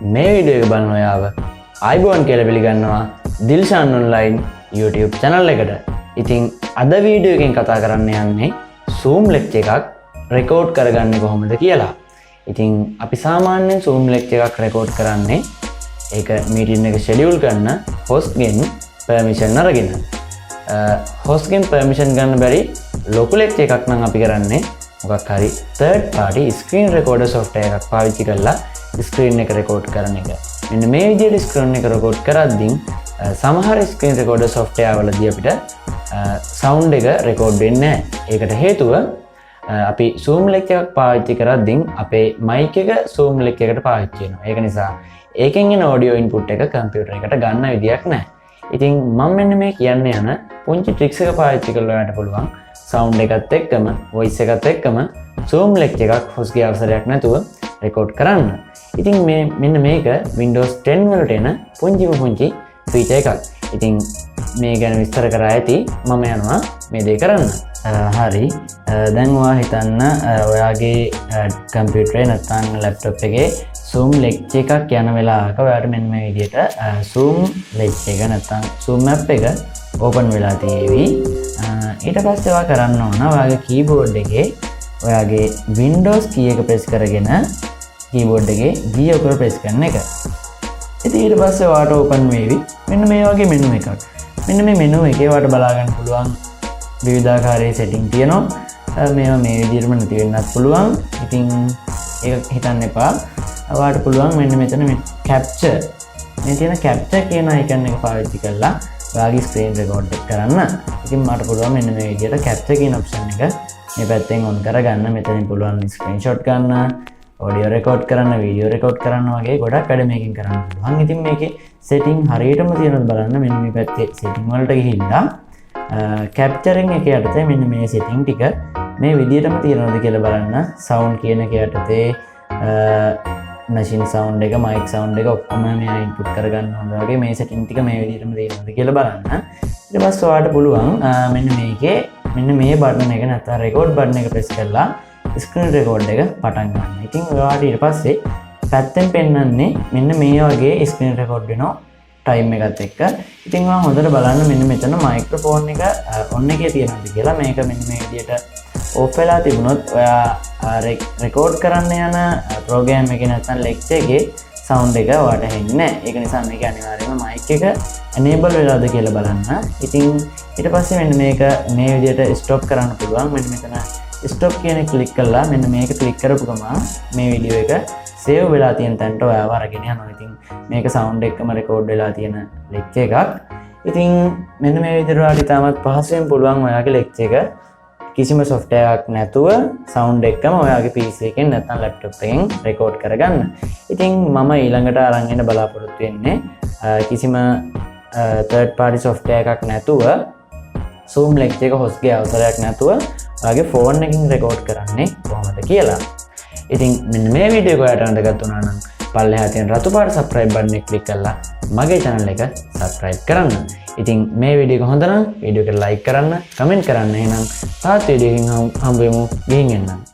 මේ වීඩියෝ එක බලන ඔයාව ආයිබෝන් කියලා පිළිගන්නවා දිල්ෂාන් ඔන්ලයින් YouTube channel එකට. ඉතින් අද වීඩියෝ එකෙන් කතා කරන්න යන්නේ Zoom lecture එකක් record කරගන්නේ කොහොමද කියලා. ඉතින් අපි සාමාන්‍යයෙන් Zoom lecture එකක් record කරන්නේ ඒක meeting එක schedule කරන host ගෙන් permission අරගෙන. host ගෙන් permission ගන්න බැරි local lecture එකක් නම් අපි කරන්නේ මොකක් හරි third party screen recorder software එකක් පාවිච්චි කරලා screen එක record කරන එක. මෙන්න මේ විදිහට screen එක record කරද්දී සමහර screen recorder software වලදී අපිට sound එක record වෙන්නේ නැහැ. ඒකට හේතුව අපි Zoom lecture එකක් පාවිච්චි කරද්දී අපේ mic එක Zoom lecture එකට පාවිච්චි වෙනවා. ඒක නිසා ඒකෙන් එන audio input එක computer එකට ගන්න විදියක් නැහැ. ඉතින් මම මෙන්න මේ කියන්න යන පුංචි tricks එක පාවිච්චි කරලා ඔයාලට පුළුවන් sound එකත් එක්කම voice එකත් එක්කම Zoom lecture එකක් host ගේ අවසරයක් නැතුව record කරන්න. ඉතින් මෙන්න මේක Windows 10 වලට එන පුංචි feature එකක්. ඉතින් මේ ගැන විස්තර කරා ඇති මම යනවා මේ දේ කරන්න. හරි. දැන් ඔයා හිතන්න ඔයාගේ කම්පියුටරේ නැත්නම් ලැප්ටොප් එකේ Zoom lecture එකක් යන වෙලාවක ඔයාලට මෙන්න මේ විදිහට Zoom lecture එක නැත්නම් Zoom app එක open වෙලා තියෙවි. ඊට පස්සේ ඔයා කරන්න ඕන ඔයාගේ keyboard එකේ ඔයාගේ Windows key එක press කරගෙන keyboard එකේ G එක press කරන එක. ඉතින් ඊට පස්සේ ඔයාට open වෙවි මෙන්න මේ වගේ menu එකක්. මෙන්න මේ menu එකේ ඔයාට බලා ගන්න පුළුවන් විවිධාකාරයේ setting තියෙනවා. මේවා මේ විදිහටම නැති වෙන්නත් පුළුවන්. ඉතින් ඒක හිතන්න එපා. ඔයාට පුළුවන් මෙන්න මෙතන මේ capture මේ තියෙන capture කියන icon එක පාවිච්චි කරලා ඔයාගේ screen record එක කරන්න. ඉතින් මට පුළුවන් මෙන්න මේ විදිහට capture කියන option එක මේ පැත්තෙන් on කරගන්න. මෙතනින් පුළුවන් screenshot ගන්න, audio record කරන්න, video record කරන්න වගේ ගොඩක් වැඩ මේකෙන් කරන්න පුළුවන්. ඉතින් මේකේ setting හරියටම තියෙනවද බලන්න. මෙන්න මේ පැත්තේ setting වලට ගිහිල්ලා capturing එක යටතේ මෙන්න මේ setting ටික මේ විදිහටම තියෙනවද කියලා බලන්න. sound කියන එක යටතේ machine sound එක, mic sound එක ඔක්කොම මේ input කරගන්න ඕන වගේ මේ setting ටික මේ විදිහටම තියෙනවද කියලා බලන්න. ඊට පස්සේ ඔයාලට පුළුවන් මෙන්න මේකේ මෙන්න මේ button එක නැත්නම් record button එක press කරලා screen record එක පටන් ගන්න. ඉතින් ඔයාලට ඊට පස්සේ පැත්තෙන් පෙන්වන්නේ මෙන්න මේ වගේ screen record වෙනවා time එකත් එක්ක. ඉතින් ඔයා හොඳට බලන්න මෙන්න මෙතන microphone එක on එකේ තියෙනවද කියලා. මේක මෙන්න මේ විදිහට off වෙලා තිබුණොත් ඔයා record කරන්න යන program එකේ නැත්නම් lecture එකේ sound එක ඔයාට හෙන්නේ නැහැ. ඒක නිසා මේක අනිවාර්යයෙන්ම mic එක enable වෙලාද කියලා බලන්න. ඉතින් ඊට පස්සේ මෙන්න මේක මේ විදිහට stop කරන්න පුළුවන්. මෙන්න මෙතන stop කියන එක click කළා මෙන්න මේක click කරපු ගමන් මේ වීඩියෝ එක save වෙලා තියෙන තැනට ඔයාව අරගෙන යනවා. ඉතින් මේක sound එකම record වෙලා තියෙන lecture එකක්. ඉතින් මෙන්න මේ විදිහට ඔයාලට ඉතාමත් පහසුවෙන් පුළුවන් ඔයාගේ lecture එක කිසිම software එකක් නැතුව sound එකම ඔයාගේ PC එකෙන් නැත්නම් laptop එකෙන් record කරගන්න. ඉතින් මම ඊළඟට අරන් එන්න බලාපොරොත්තු වෙන්නේ කිසිම third party software එකක් නැතුව Zoom lecture එක host ගේ අවසරයක් නැතුව ඔයාගේ phone එකකින් record කරන්නේ කොහොමද කියලා. ඉතින් මෙන්න මේ වීඩියෝ එක ඔයාලට වැදගත් වුණා නම් පල්ලෙහා තියෙන රතු පාට subscribe button එක click කරලා මගේ channel එක subscribe කරන්න. ඉතින් මේ වීඩියෝ එක හොඳ නම් වීඩියෝ එකට like කරන්න, comment කරන්න. එහෙනම් තාත් වීඩියෝ එකකින් හම්බ වෙමු. ගිහින් එන්නම්.